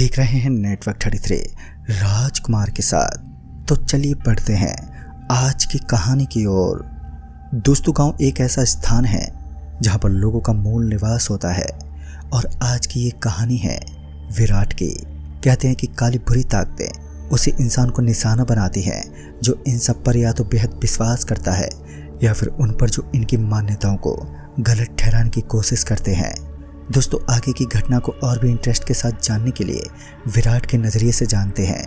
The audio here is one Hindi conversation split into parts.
देख रहे हैं नेटवर्क 33 राजकुमार के साथ। तो चलिए पढ़ते हैं आज की कहानी की ओर। दोस्तों, गांव एक ऐसा स्थान है जहां पर लोगों का मूल निवास होता है और आज की ये कहानी है विराट की। कहते हैं कि काली बुरी ताकतें उसी इंसान को निशाना बनाती हैं जो इन सब पर या तो बेहद विश्वास करता है या फिर उन पर जो इनकी मान्यताओं को गलत ठहराने की कोशिश करते हैं। दोस्तों, आगे की घटना को और भी इंटरेस्ट के साथ जानने के लिए विराट के नज़रिए से जानते हैं।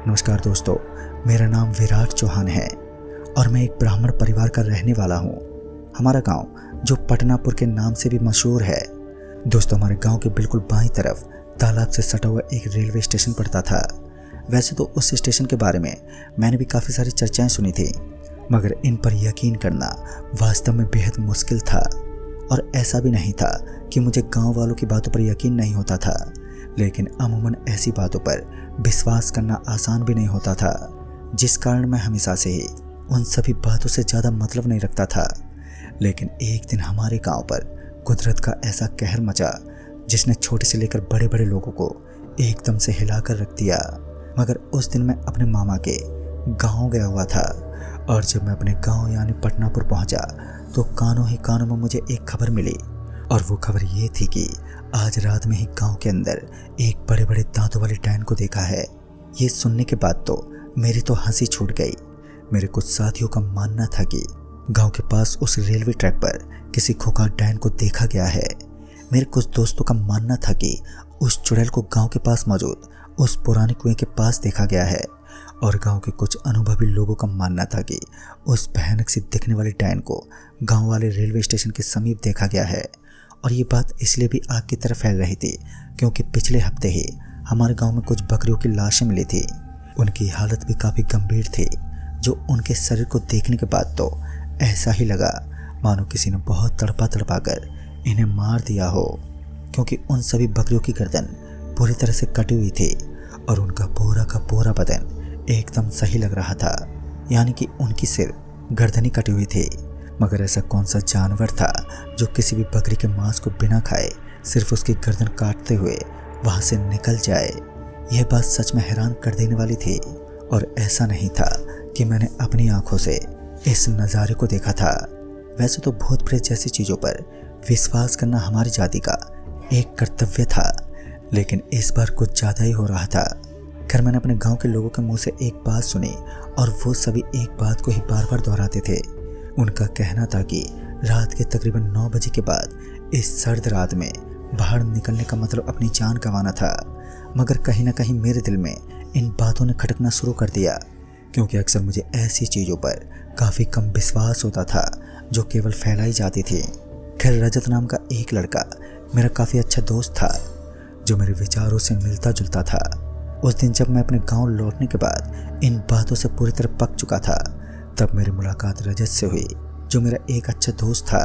नमस्कार दोस्तों, मेरा नाम विराट चौहान है और मैं एक ब्राह्मण परिवार का रहने वाला हूँ। हमारा गांव जो पटनापुर के नाम से भी मशहूर है। दोस्तों, हमारे गांव के बिल्कुल बाईं तरफ तालाब से सटा हुआ एक रेलवे स्टेशन पड़ता था। वैसे तो उस स्टेशन के बारे में मैंने भी काफ़ी सारी चर्चाएं सुनी थी, मगर इन पर यकीन करना वास्तव में बेहद मुश्किल था। और ऐसा भी नहीं था कि मुझे गांव वालों की बातों पर यकीन नहीं होता था, लेकिन अमूमन ऐसी बातों पर विश्वास करना आसान भी नहीं होता था, जिस कारण मैं हमेशा से ही उन सभी बातों से ज़्यादा मतलब नहीं रखता था। लेकिन एक दिन हमारे गांव पर कुदरत का ऐसा कहर मचा जिसने छोटे से लेकर बड़े बड़े लोगों को एकदम से हिलाकर रख दिया। मगर उस दिन मैं अपने मामा के गांव गया हुआ था और जब मैं अपने गांव यानी पटनापुर पहुंचा तो कानों ही कानों में मुझे एक खबर मिली। और वो खबर ये थी कि आज रात में ही गांव के अंदर एक बड़े बड़े दांतों वाले डायन को देखा है। ये सुनने के बाद तो मेरी तो हंसी छूट गई। मेरे कुछ साथियों का मानना था कि गांव के पास उस रेलवे ट्रैक पर किसी खूंखार डायन को देखा गया है। मेरे कुछ दोस्तों का मानना था कि उस चुड़ैल को गांव के पास मौजूद उस पुराने कुएं के पास देखा गया है। और गांव के कुछ अनुभवी लोगों का मानना था कि उस भयानक सी दिखने वाली डायन को गांव वाले रेलवे स्टेशन के समीप देखा गया है। और ये बात इसलिए भी आग की तरफ फैल रही थी क्योंकि पिछले हफ्ते ही हमारे गांव में कुछ बकरियों की लाशें मिली थी। उनकी हालत भी काफ़ी गंभीर थी, जो उनके शरीर को देखने के बाद तो ऐसा ही लगा मानो किसी ने बहुत तड़पा तड़पा कर इन्हें मार दिया हो, क्योंकि उन सभी बकरियों की गर्दन पूरी तरह से कटी हुई थी और उनका पूरा का पूरा बदन एकदम सही लग रहा था, यानी कि उनकी सिर्फ गर्दन ही कटी हुई थी। मगर ऐसा कौन सा जानवर था जो किसी भी बकरी के मांस को बिना खाए सिर्फ उसकी गर्दन काटते हुए वहां से निकल जाए। यह बात सच में हैरान कर देने वाली थी। और ऐसा नहीं था कि मैंने अपनी आंखों से इस नज़ारे को देखा था। वैसे तो भूत प्रेत जैसी चीज़ों पर विश्वास करना हमारी जाति का एक कर्तव्य था, लेकिन इस बार कुछ ज़्यादा ही हो रहा था। खैर, मैंने अपने गांव के लोगों के मुंह से एक बात सुनी और वो सभी एक बात को ही बार बार दोहराते थे। उनका कहना था कि रात के तकरीबन 9 बजे के बाद इस सर्द रात में बाहर निकलने का मतलब अपनी जान गंवाना था। मगर कहीं ना कहीं मेरे दिल में इन बातों ने खटकना शुरू कर दिया, क्योंकि अक्सर मुझे ऐसी चीज़ों पर काफ़ी कम विश्वास होता था जो केवल फैलाई जाती थी। खैर, रजत नाम का एक लड़का मेरा काफ़ी अच्छा दोस्त था जो मेरे विचारों से मिलता जुलता था। उस दिन जब मैं अपने गांव लौटने के बाद इन बातों से पूरी तरह पक चुका था, तब मेरी मुलाकात रजत से हुई, जो मेरा एक अच्छा दोस्त था।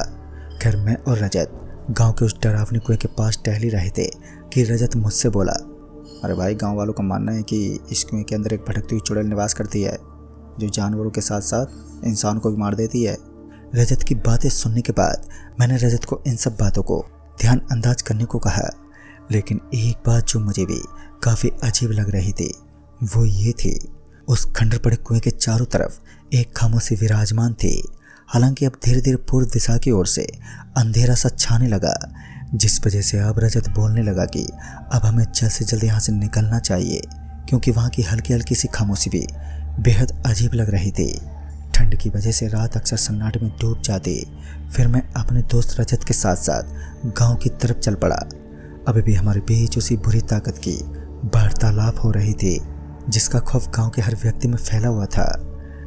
खैर, मैं और रजत गांव के उस डरावनी कुएं के पास टहल ही रहे थे कि रजत मुझसे बोला, अरे भाई, गांव वालों का मानना है कि इस कुएं के अंदर एक भटकती हुई चुड़ैल निवास करती है जो जानवरों के साथ साथ इंसान को भी मार देती है। रजत की बातें सुनने के बाद मैंने रजत को इन सब बातों को ध्यान अंदाज करने को कहा, लेकिन एक बात जो मुझे भी काफ़ी अजीब लग रही थी वो ये थी, उस खंडर पड़े कुएं के चारों तरफ एक खामोशी विराजमान थी। हालांकि अब धीरे धीरे पूर्व दिशा की ओर से अंधेरा सा छाने लगा, जिस वजह से अब रजत बोलने लगा कि अब हमें जल्द से जल्द यहाँ से निकलना चाहिए, क्योंकि वहाँ की हल्की हल्की सी खामोशी भी बेहद अजीब लग रही थी। ठंड की वजह से रात अक्सर सन्नाटे में डूब जाती। फिर मैं अपने दोस्त रजत के साथ साथ गाँव की तरफ चल पड़ा। अभी भी हमारे बीच उसी बुरी ताकत की वार्तालाप हो रही थी, जिसका खौफ गांव के हर व्यक्ति में फैला हुआ था।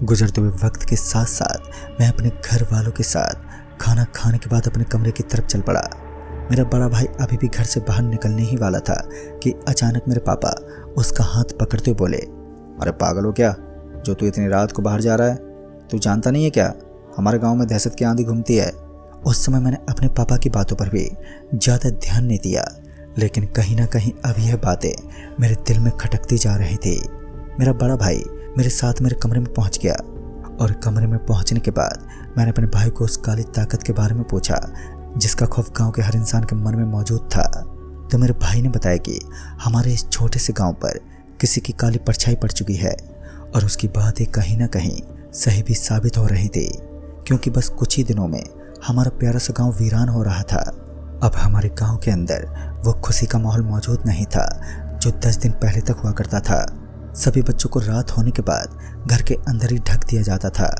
गुजरते हुए वक्त के साथ साथ मैं अपने घर वालों के साथ खाना खाने के बाद अपने कमरे की तरफ चल पड़ा। मेरा बड़ा भाई अभी भी घर से बाहर निकलने ही वाला था कि अचानक मेरे पापा उसका हाथ पकड़ते हुए बोले, अरे पागल हो क्या, जो तू इतनी रात को बाहर जा रहा है? तू जानता नहीं है क्या, हमारे गाँव में दहशत की आंधी घूमती है। उस समय मैंने अपने पापा की बातों पर भी ज़्यादा ध्यान नहीं दिया, लेकिन कहीं ना कहीं अब यह बातें मेरे दिल में खटकती जा रही थी। मेरा बड़ा भाई मेरे साथ मेरे कमरे में पहुंच गया और कमरे में पहुंचने के बाद मैंने अपने भाई को उस काली ताकत के बारे में पूछा जिसका खौफ गांव के हर इंसान के मन में मौजूद था। तो मेरे भाई ने बताया कि हमारे इस छोटे से गांव पर किसी की काली परछाई पड़ चुकी है और उसकी बातें कहीं ना कहीं सही भी साबित हो रही थी, क्योंकि बस कुछ ही दिनों में हमारा प्यारा सा गांव वीरान हो रहा था। अब हमारे गांव के अंदर वो खुशी का माहौल मौजूद नहीं था जो 10 दिन पहले तक हुआ करता था। सभी बच्चों को रात होने के बाद घर के अंदर ही ढक दिया जाता था।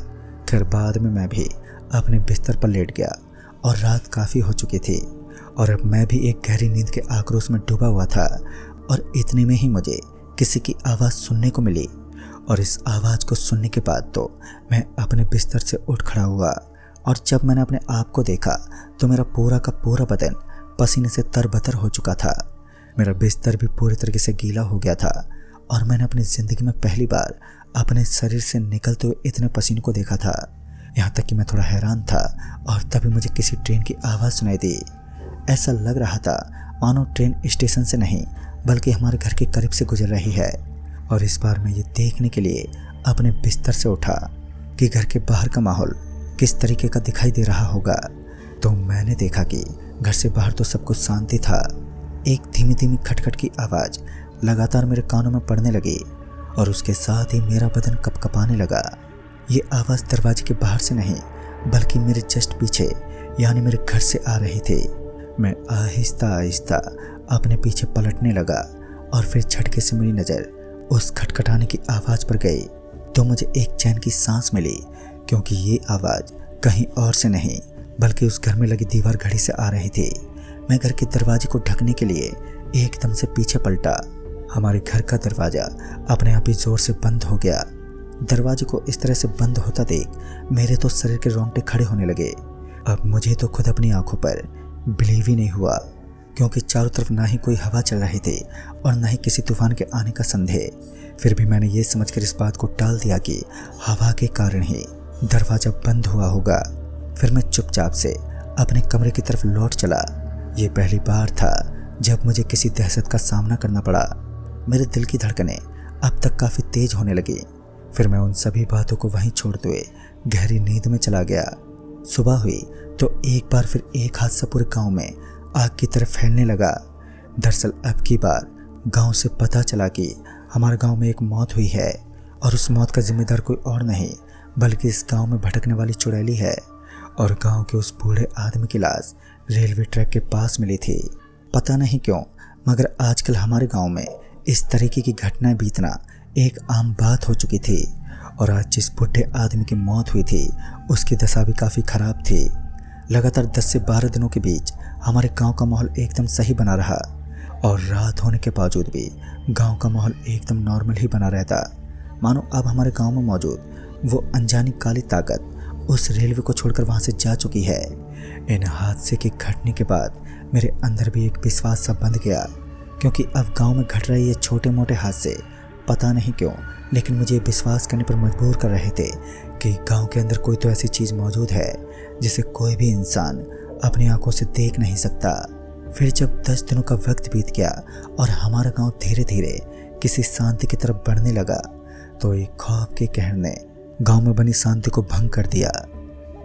फिर बाद में मैं भी अपने बिस्तर पर लेट गया और रात काफ़ी हो चुकी थी और अब मैं भी एक गहरी नींद के आक्रोश में डूबा हुआ था। और इतने में ही मुझे किसी की आवाज़ सुनने को मिली और इस आवाज़ को सुनने के बाद तो मैं अपने बिस्तर से उठ खड़ा हुआ और जब मैंने अपने आप को देखा तो मेरा पूरा का पूरा बदन पसीने से तरबतर हो चुका था। मेरा बिस्तर भी पूरी तरीके से गीला हो गया था और मैंने अपनी ज़िंदगी में पहली बार अपने शरीर से निकलते हुए इतने पसीने को देखा था। यहाँ तक कि मैं थोड़ा हैरान था और तभी मुझे किसी ट्रेन की आवाज़ सुनाई दी। ऐसा लग रहा था मानो ट्रेन स्टेशन से नहीं बल्कि हमारे घर के करीब से गुजर रही है। और इस बार मैं ये देखने के लिए अपने बिस्तर से उठा कि घर के बाहर का माहौल किस तरीके का दिखाई दे रहा होगा। तो मैंने देखा कि घर से बाहर तो सब कुछ शांति था। एक धीमी धीमी खटखट की आवाज़ लगातार मेरे कानों में पड़ने लगी और उसके साथ ही मेरा बदन कपकपाने लगा। ये आवाज़ दरवाजे के बाहर से नहीं बल्कि मेरे जस्ट पीछे यानी मेरे घर से आ रही थी। मैं आहिस्ता आहिस्ता अपने पीछे पलटने लगा और फिर झटके से मेरी नज़र उस खटखटाने की आवाज़ पर गई तो मुझे एक चैन की सांस मिली, क्योंकि ये आवाज़ कहीं और से नहीं बल्कि उस घर में लगी दीवार घड़ी से आ रही थी। मैं घर के दरवाजे को ढकने के लिए एकदम से पीछे पलटा। हमारे घर का दरवाज़ा अपने आप ही ज़ोर से बंद हो गया। दरवाजे को इस तरह से बंद होता देख मेरे तो शरीर के रोंगटे खड़े होने लगे। अब मुझे तो खुद अपनी आंखों पर बिलीव ही नहीं हुआ, क्योंकि चारों तरफ ना ही कोई हवा चल रही थी और ना ही किसी तूफान के आने का संदेह। फिर भी मैंने ये समझकर इस बात को टाल दिया कि हवा के कारण ही दरवाज़ा बंद हुआ होगा। फिर मैं चुपचाप से अपने कमरे की तरफ लौट चला। ये पहली बार था जब मुझे किसी दहशत का सामना करना पड़ा। मेरे दिल की धड़कनें अब तक काफ़ी तेज होने लगी। फिर मैं उन सभी बातों को वहीं छोड़ते हुए गहरी नींद में चला गया। सुबह हुई तो एक बार फिर एक हादसा पूरे गांव में आग की तरफ फैलने लगा। दरअसल अब की बार गांव से पता चला कि हमारे गांव में एक मौत हुई है और उस मौत का जिम्मेदार कोई और नहीं बल्कि इस गांव में भटकने वाली चुड़ैली है। और गांव के उस बूढ़े आदमी की लाश रेलवे ट्रैक के पास मिली थी। पता नहीं क्यों मगर आजकल हमारे गांव में इस तरीके की घटनाएं बीतना एक आम बात हो चुकी थी। और आज जिस बूढ़े आदमी की मौत हुई थी उसकी दशा भी काफ़ी ख़राब थी। लगातार 10 से 12 दिनों के बीच हमारे गांव का माहौल एकदम सही बना रहा और रात होने के बावजूद भी गांव का माहौल एकदम नॉर्मल ही बना रहता, मानो अब हमारे गांव में मौजूद वो अनजानी काली ताकत उस रेलवे को छोड़कर वहां से जा चुकी है। इन हादसे के घटने के बाद मेरे अंदर भी एक विश्वास सा बंध गया, क्योंकि अब गांव में घट रहे ये छोटे मोटे हादसे पता नहीं क्यों लेकिन मुझे विश्वास करने पर मजबूर कर रहे थे कि गांव के अंदर कोई तो ऐसी चीज़ मौजूद है जिसे कोई भी इंसान अपनी आंखों से देख नहीं सकता। फिर जब 10 दिनों का वक्त बीत गया और हमारा गांव धीरे धीरे किसी शांति की तरफ बढ़ने लगा तो एक खौफ के कहर ने गांव में बनी शांति को भंग कर दिया।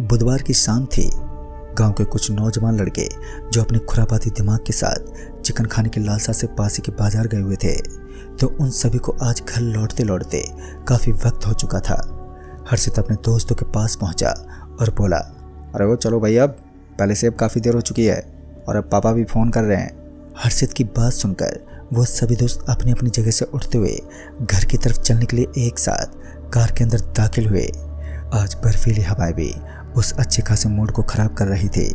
बुधवार की शाम थी। गांव के कुछ नौजवान लड़के जो अपने खुरापाती दिमाग के साथ चिकन खाने की लालसा से पास के बाजार गए हुए थे, तो उन सभी को आज घर लौटते लौटते काफ़ी वक्त हो चुका था। हर्षित अपने दोस्तों के पास पहुंचा और बोला, अरे वो चलो भैया, अब पहले से अब काफ़ी देर हो चुकी है और अब पापा भी फ़ोन कर रहे हैं। हर्षित की बात सुनकर वो सभी दोस्त अपनी अपनी जगह से उठते हुए घर की तरफ चलने के लिए एक साथ कार के अंदर दाखिल हुए। आज बर्फीली हवाएं भी उस अच्छे खासे मूड को ख़राब कर रही थी।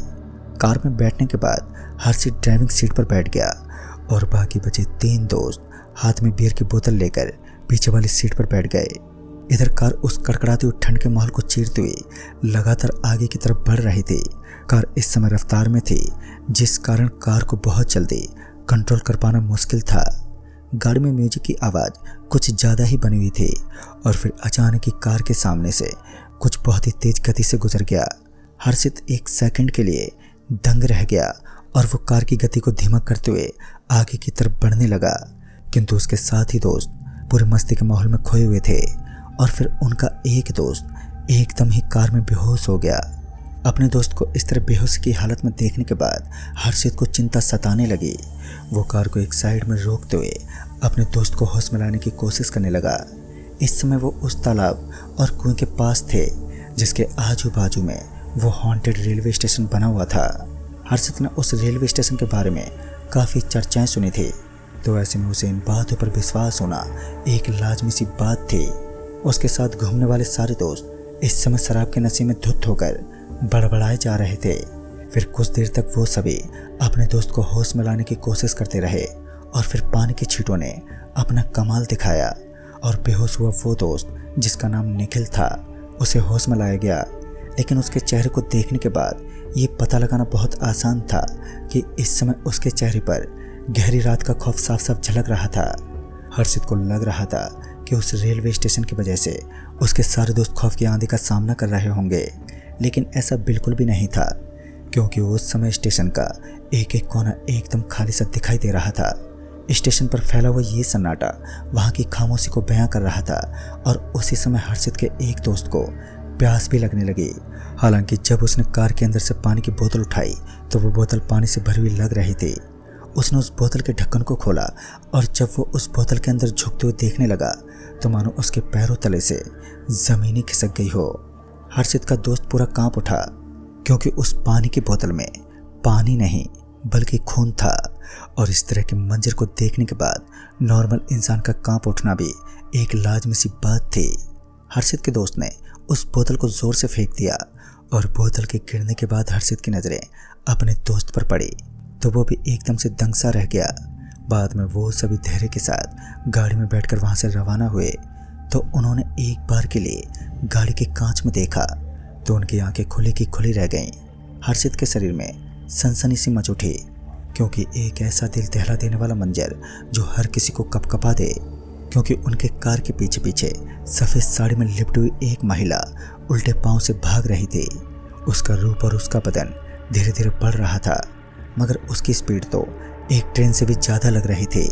कार में बैठने के बाद हर्षित ड्राइविंग सीट पर बैठ गया और बाकी बचे 3 दोस्त हाथ में बियर की बोतल लेकर पीछे वाली सीट पर बैठ गए। इधर कार उस कड़कड़ाती हुई ठंड के माहौल को चीरते हुए लगातार आगे की तरफ बढ़ रही थी। कार इस समय रफ्तार में थी, जिस कारण कार को बहुत जल्दी कंट्रोल कर पाना मुश्किल था। गाड़ी में म्यूजिक की आवाज़ कुछ ज़्यादा ही बनी हुई थी और फिर अचानक ही कार के सामने से कुछ बहुत ही तेज गति से गुजर गया। हर्षित एक सेकंड के लिए दंग रह गया और वो कार की गति को धीमा करते हुए आगे की तरफ बढ़ने लगा, किंतु उसके साथ ही दोस्त पूरे मस्ती के माहौल में खोए हुए थे और फिर उनका एक दोस्त एकदम ही कार में बेहोश हो गया। अपने दोस्त को इस तरह बेहोश की हालत में देखने के बाद हर्षित को चिंता सताने लगी। वो कार को एक साइड में रोकते हुए अपने दोस्त को होश में लाने की कोशिश करने लगा। इस समय वो उस तालाब और कुएं के पास थे जिसके आजू बाजू में वो हॉन्टेड रेलवे स्टेशन बना हुआ था। हर्षित ने उस रेलवे स्टेशन के बारे में काफ़ी चर्चाएं सुनी थी, तो ऐसे में उसे इन बातों पर विश्वास होना एक लाजमी सी बात थी। उसके साथ घूमने वाले सारे दोस्त इस समय शराब के नशे में धुत होकर बड़बड़ाए जा रहे थे। फिर कुछ देर तक वो सभी अपने दोस्त को होश में लाने की कोशिश करते रहे और फिर पानी की छींटों ने अपना कमाल दिखाया और बेहोश हुआ वो दोस्त जिसका नाम निखिल था उसे होश में लाया गया। लेकिन उसके चेहरे को देखने के बाद ये पता लगाना बहुत आसान था कि इस समय उसके चेहरे पर गहरी रात का खौफ साफ साफ झलक रहा था। हर्षित को लग रहा था कि उस रेलवे स्टेशन की वजह से उसके सारे दोस्त खौफ की आंधी का सामना कर रहे होंगे, लेकिन ऐसा बिल्कुल भी नहीं था, क्योंकि उस समय स्टेशन का एक एक कोना एकदम खाली सा दिखाई दे रहा था। स्टेशन पर फैला हुआ ये सन्नाटा वहाँ की खामोशी को बयां कर रहा था और उसी समय हर्षित के एक दोस्त को प्यास भी लगने लगी। हालांकि जब उसने कार के अंदर से पानी की बोतल उठाई तो वो बोतल पानी से भरी हुई लग रही थी। उसने उस बोतल के ढक्कन को खोला और जब वो उस बोतल के अंदर झुकते हुए देखने लगा तो मानो उसके पैरों तले से ज़मीन ही खिसक गई हो। हर्षित का दोस्त पूरा कांप उठा, क्योंकि उस पानी की बोतल में पानी नहीं बल्कि खून था। और इस तरह के मंजर को देखने के बाद नॉर्मल इंसान का कांप उठना भी एक लाजमी सी बात थी। हर्षित के दोस्त ने उस बोतल को जोर से फेंक दिया और बोतल के गिरने के बाद हर्षित की नज़रें अपने दोस्त पर पड़ी तो वो भी एकदम से दंग सा रह गया। बाद में वो सभी धैर्य के साथ गाड़ी में बैठकर वहाँ से रवाना हुए तो उन्होंने एक बार के लिए गाड़ी के कांच में देखा तो उनकी आंखें खुली की खुली रह गईं। हर्षित के शरीर में सनसनी सी मच उठी, क्योंकि एक ऐसा दिल दहला देने वाला मंजर जो हर किसी को कपकपा दे, क्योंकि उनके कार के पीछे पीछे सफ़ेद साड़ी में लिपटी हुई एक महिला उल्टे पांव से भाग रही थी। उसका रूप और उसका बदन धीरे धीरे बढ़ रहा था, मगर उसकी स्पीड तो एक ट्रेन से भी ज़्यादा लग रही थी।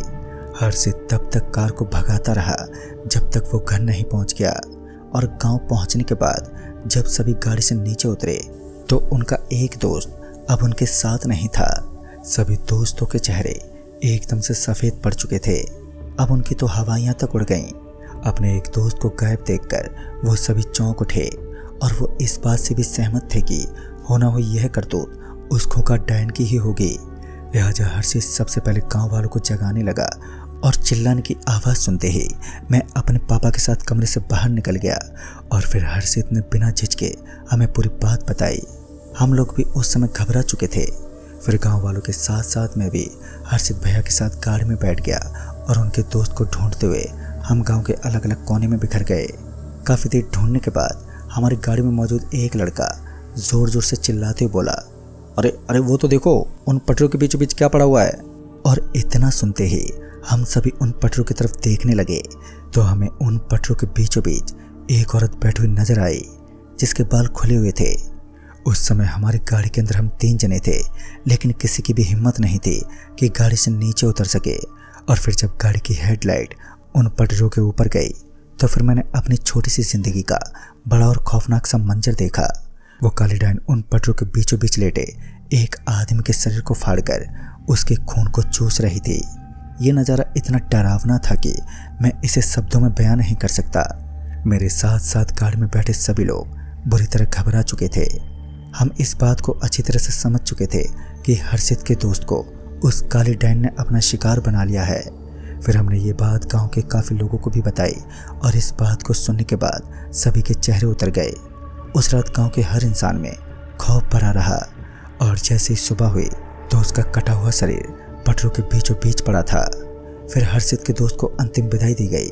हर्षित तब तक कार को भगाता रहा जब तक वो घर नहीं पहुंच गया। और गांव पहुंचने के बाद जब सभी गाड़ी से नीचे उतरे तो उनका एक दोस्त अब उनके साथ नहीं था। सभी दोस्तों के चेहरे एकदम से सफ़ेद पड़ चुके थे। अब उनकी तो हवाइयाँ तक उड़ गईं। अपने एक दोस्त को गायब देखकर वो सभी चौंक उठे और वो इस बात से भी सहमत थे कि होना हुई यह करतूत उस खोखा डायन की ही होगी। लिहाजा हर्षित सबसे पहले गांव वालों को जगाने लगा और चिल्लाने की आवाज़ सुनते ही मैं अपने पापा के साथ कमरे से बाहर निकल गया और फिर हर्षित ने बिना झिझके हमें पूरी बात बताई। हम लोग भी उस समय घबरा चुके थे। फिर गांव वालों के साथ साथ मैं भी हर्षित भैया के साथ गाड़ी में बैठ गया और उनके दोस्त को ढूंढते हुए हम गांव के अलग अलग कोने में बिखर गए। काफ़ी देर ढूंढने के बाद हमारी गाड़ी में मौजूद एक लड़का ज़ोर ज़ोर से चिल्लाते हुए बोला, अरे अरे वो तो देखो, उन पटरियों के बीचों बीच क्या पड़ा हुआ है। और इतना सुनते ही हम सभी उन पटरियों की तरफ देखने लगे तो हमें उन पटरियों के बीचों बीच एक औरत बैठी हुई नजर आई जिसके बाल खुले हुए थे। उस समय हमारी गाड़ी के अंदर हम 3 जने थे, लेकिन किसी की भी हिम्मत नहीं थी कि गाड़ी से नीचे उतर सके। और फिर जब गाड़ी की हेडलाइट उन पटरियों के ऊपर गई तो फिर मैंने अपनी छोटी सी जिंदगी का बड़ा और खौफनाक सा मंजर देखा। वो काली डायन उन पटरियों के बीचों बीच लेटे एक आदमी के शरीर को फाड़कर उसके खून को चूस रही थी। ये नज़ारा इतना डरावना था कि मैं इसे शब्दों में बयान नहीं कर सकता। मेरे साथ साथ गाड़ी में बैठे सभी लोग बुरी तरह घबरा चुके थे। हम इस बात को अच्छी तरह से समझ चुके थे कि हर्षित के दोस्त को उस काली डायन ने अपना शिकार बना लिया है। फिर हमने ये बात गांव के काफ़ी लोगों को भी बताई और इस बात को सुनने के बाद सभी के चेहरे उतर गए। उस रात गांव के हर इंसान में खौफ भरा रहा और जैसे ही सुबह हुई तो उसका कटा हुआ शरीर पटरों के बीचों बीच पड़ा था। फिर हर्षित के दोस्त को अंतिम विदाई दी गई।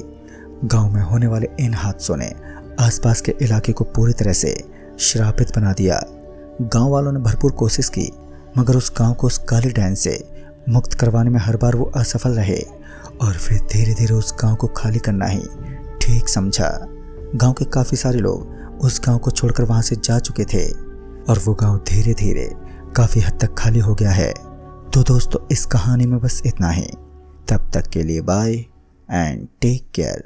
गांव में होने वाले इन हादसों ने आसपास के इलाके को पूरी तरह से श्रापित बना दिया। गांव वालों ने भरपूर कोशिश की, मगर उस गांव को उस काली डायन से मुक्त करवाने में हर बार वो असफल रहे और फिर धीरे धीरे उस गांव को खाली करना ही ठीक समझा। गांव के काफ़ी सारे लोग उस गांव को छोड़कर वहां से जा चुके थे और वो गांव धीरे धीरे काफ़ी हद तक खाली हो गया है। तो दोस्तों, इस कहानी में बस इतना ही। तब तक के लिए बाय एंड टेक केयर।